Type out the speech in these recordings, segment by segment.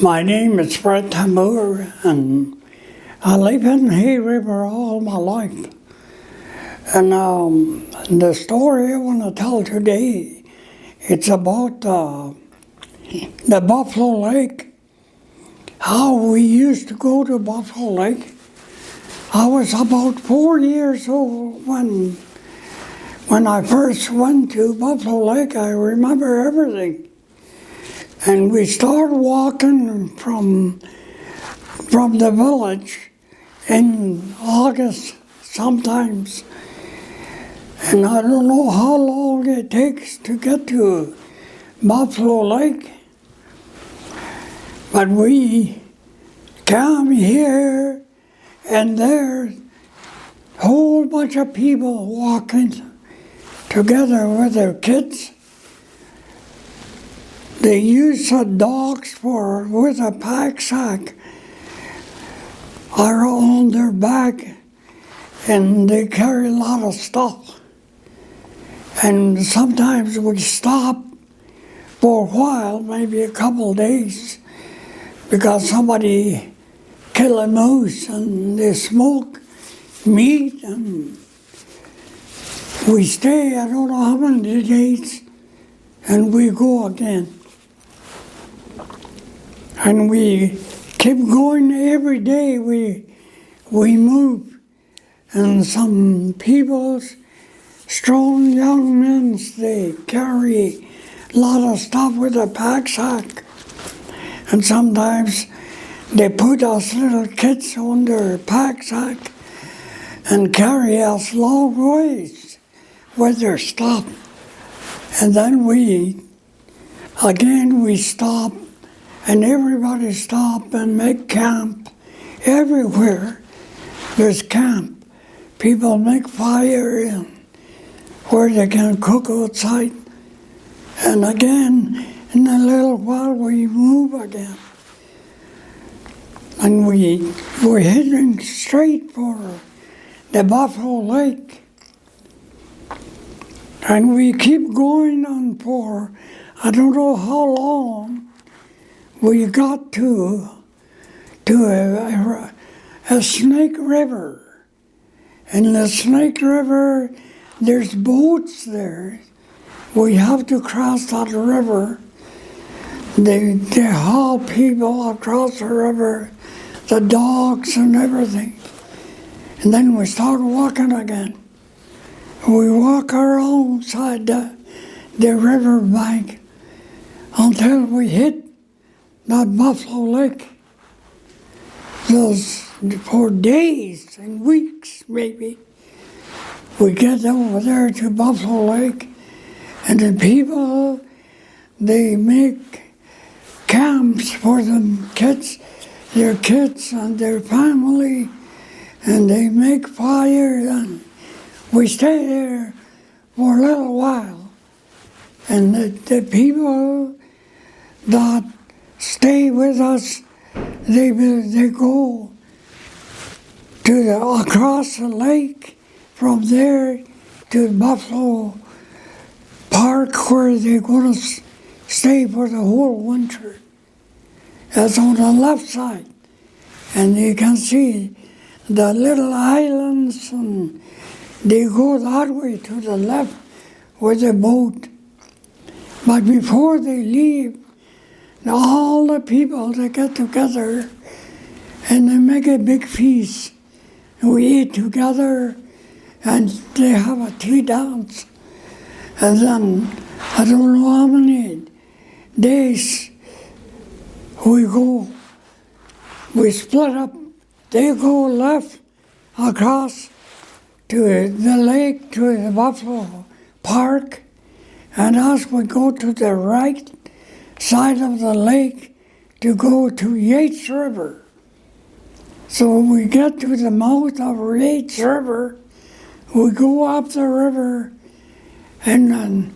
My name is Fred Tambour, and I live in Hay River all my life. And the story I want to tell today, it's about the Buffalo Lake, how we used to go to Buffalo Lake. I was about 4 years old when I first went to Buffalo Lake. I remember everything. And we started walking from the village in August sometimes. And I don't know how long it takes to get to Buffalo Lake. But we came here and there's a whole bunch of people walking together with their kids. They use the dogs with a pack sack are on their back, and they carry a lot of stuff. And sometimes we stop for a while, maybe a couple of days, because somebody killed a moose and they smoke meat, and we stay, I don't know how many days, and we go again. And we keep going every day. We move, and some people, strong young men, they carry a lot of stuff with a pack sack, and sometimes they put us little kids on their pack sack and carry us long ways with their stuff. And then we stop. And everybody stop and make camp. Everywhere there's camp. People make fire in where they can cook outside. And again, in a little while, we move again. And we're heading straight for the Buffalo Lake. And we keep going on for, I don't know how long, we got to a Snake River. In the Snake River, there's boats there. We have to cross that river. They haul people across the river, the dogs and everything. And then we start walking again. We walk alongside the river bank until we hit that Buffalo Lake. Those for days and weeks maybe. We get over there to Buffalo Lake, and the people, they make camps for them kids, their kids and their family, and they make fire, and we stay there for a little while. And the people that stay with us, they go across the lake, from there to Buffalo Park, where they're going to stay for the whole winter. That's on the left side. And you can see the little islands, and they go that way to the left with the boat. But before they leave, all the people, they get together and they make a big feast. We eat together and they have a tea dance. And then, I don't know how many days we split up. They go left across to the lake, to the Buffalo Park, and us we go to the right side of the lake to go to Yates River. So we get to the mouth of Yates River, we go up the river, and then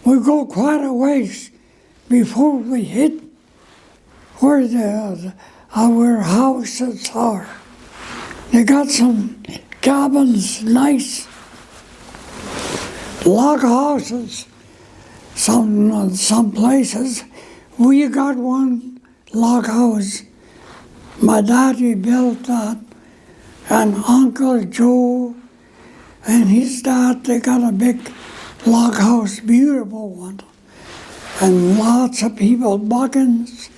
we go quite a ways before we hit where our houses are. They got some cabins, nice log houses, some places. We got one log house. My daddy built that, and Uncle Joe and his dad, they got a big log house, beautiful one. And lots of people, Buggins.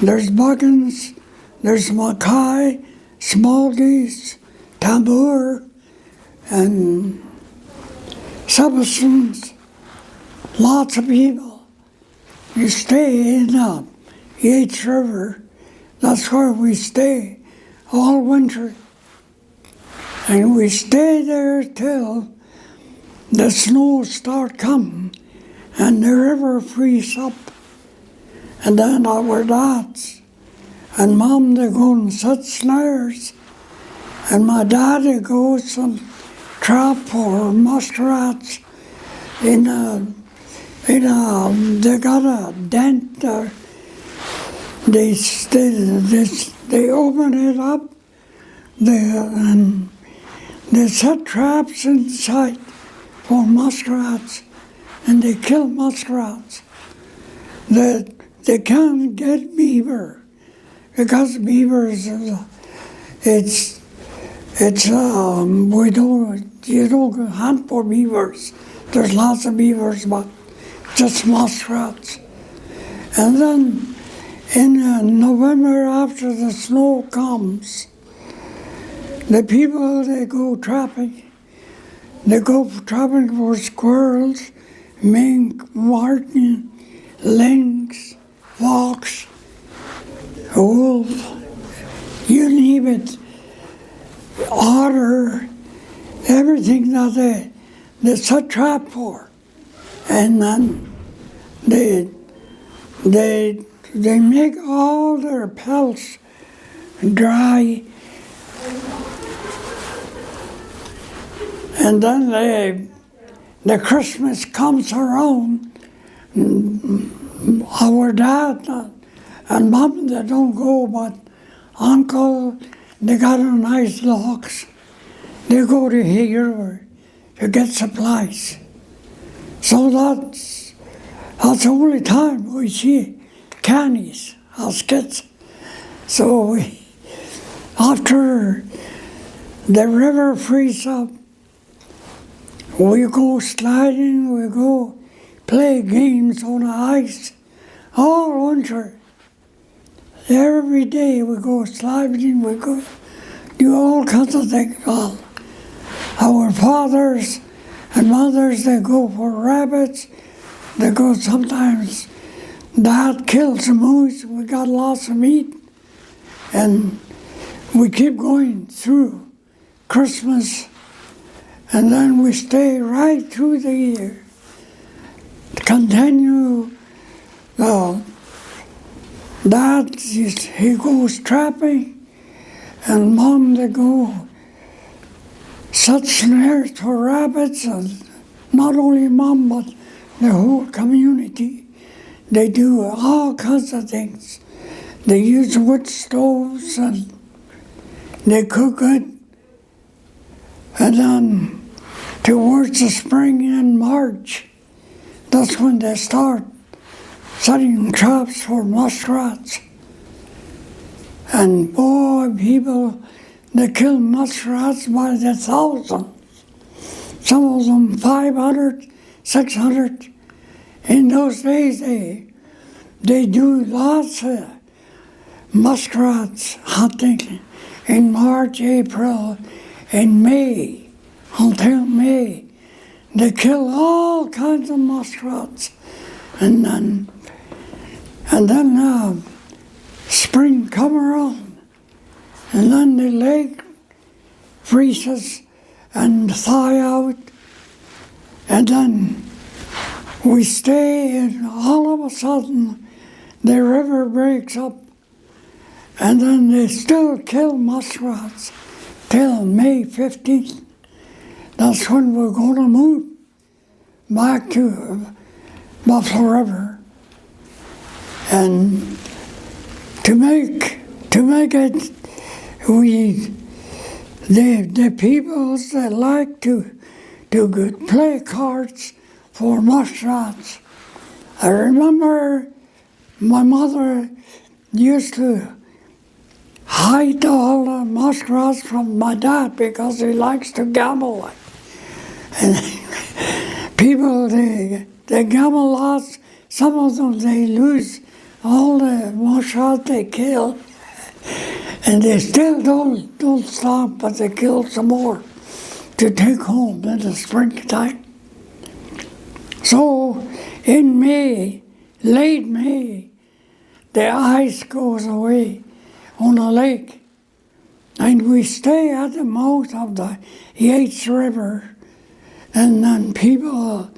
There's Buggins, there's Mackay, Smallgeese, Tambour, and Subsons. Lots of people. You stay in Yates River. That's where we stay all winter. And we stay there till the snow start coming and the river freeze up. And then our dads and Mom, they go and set snares. And my daddy goes and trap for muskrats they got a dent there. They open it up, and they set traps inside for muskrats, and they kill muskrats. They can't get beaver because beavers, you don't hunt for beavers. There's lots of beavers, but just muskrats. And then in November, after the snow comes, the people, they go trapping. They go trapping for squirrels, mink, marten, lynx, fox, wolf, you name it, otter, everything that they set trap for. And then they make all their pelts dry, and then the Christmas comes around. Our dad and Mom, they don't go, but Uncle, they got a nice logs. They go to here to get supplies. So that's the only time we see cannies as kids. So after the river freezes up, we go sliding, we go play games on the ice all winter. Every day we go sliding, we go do all kinds of things. Our fathers and mothers, they go for rabbits. They go sometimes, Dad kills a moose, we got lots of meat. And we keep going through Christmas, and then we stay right through the year. Continue, Dad, he goes trapping, and Mom, they go set snares for rabbits, and not only Mom, but the whole community. They do all kinds of things. They use wood stoves, and they cook it. And then towards the spring in March, that's when they start setting traps for muskrats. And boy, people, they kill muskrats by the thousands. Some of them 500, 600. In those days, they do lots of muskrats hunting in March, April, and May, until May. They kill all kinds of muskrats. And then spring come around, and then the lake freezes and thaw out, and then we stay, and all of a sudden the river breaks up, and then they still kill muskrats till May 15th. That's when we're going to move back to Buffalo River. And to make it, the people that like to play cards for muskrats. I remember my mother used to hide all the muskrats from my dad because he likes to gamble. And people, they gamble lots. Some of them, they lose all the muskrats they kill. And they still don't stop, but they kill some more to take home in the springtime. So in May, late May, the ice goes away on the lake, and we stay at the mouth of the Yates River, and then people,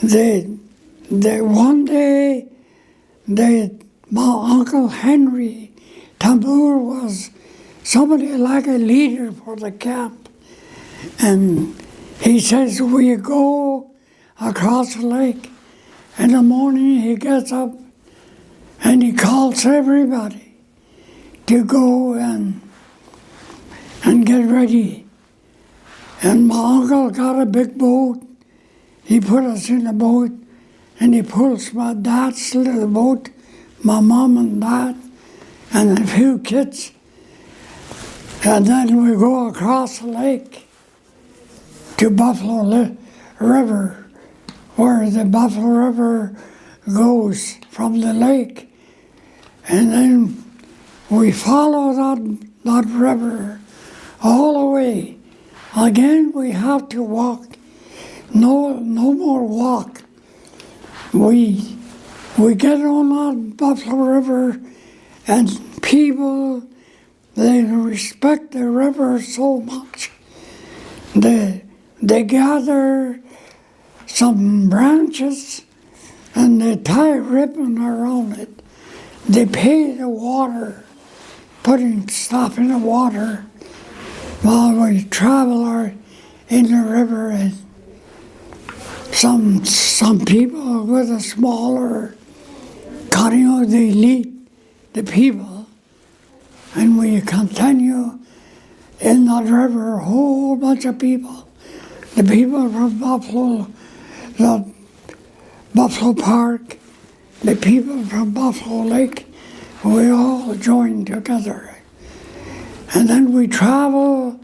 one day, my Uncle Henry Tambour was somebody like a leader for the camp, and he says, we go across the lake. In the morning he gets up and he calls everybody to go and get ready. And my uncle got a big boat. He put us in the boat and he pulls my dad's little boat, my mom and dad, and a few kids. And then we go across the lake to Buffalo River, where the Buffalo River goes from the lake. And then we follow that river all the way. Again, we have to walk. No more walk. We get on that Buffalo River, and people, they respect the river so much. They gather some branches and they tie a ribbon around it. They pay the water, putting stuff in the water while we travel in the river. And some people with a smaller canoe, they lead the people, and we continue in that river, a whole bunch of people. The people from Buffalo, the Buffalo Park, the people from Buffalo Lake, we all join together. And then we travel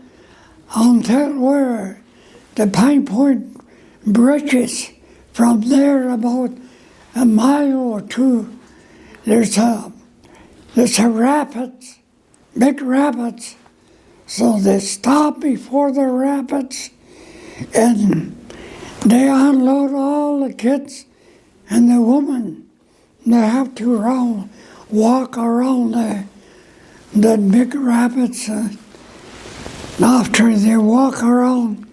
until where the Pine Point Bridges. From there about a mile or two, there's a rapids, big rapids. So they stop before the rapids and they unload all the kids and the women. They have to walk around the big rapids. After they walk around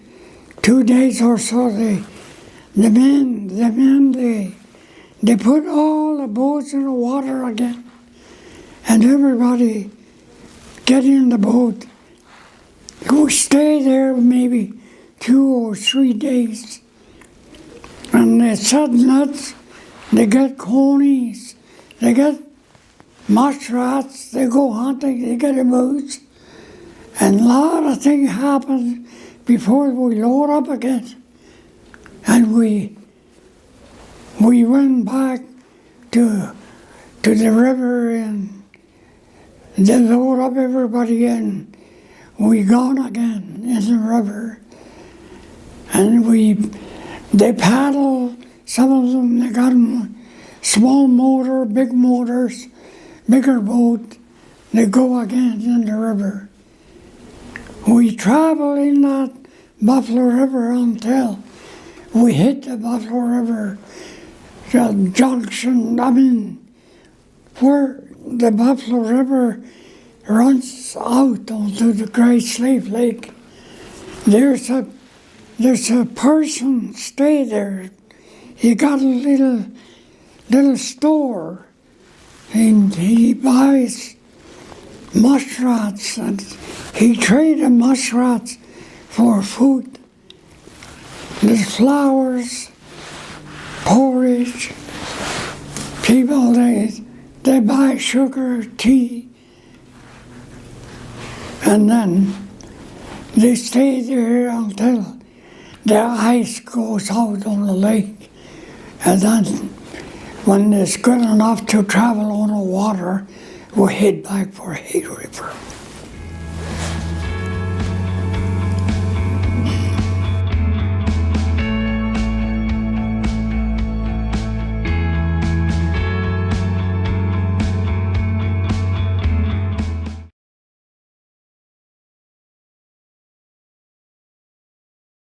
2 days or so, the men, they put all the boats in the water again, and everybody get in the boat. We stay there maybe 2 or 3 days, and they set nets, they get conies, they get muskrats, they go hunting, they get a moose, and a lot of things happen before we load up again. And we went back to the river and they load up everybody and we gone again in the river. And they paddle, some of them, they got small motor, big motors, bigger boat, they go again in the river. We travel in that Buffalo River until we hit the Buffalo River junction, where the Buffalo River runs out onto the Great Slave Lake. There's a person stay there. He got a little store, and he buys muskrats, and he traded muskrats for food. There's flowers, porridge. People, they buy sugar, tea, and then they stay there until the ice goes out on the lake. And then when it's good enough to travel on the water, we'll head back for Hay River.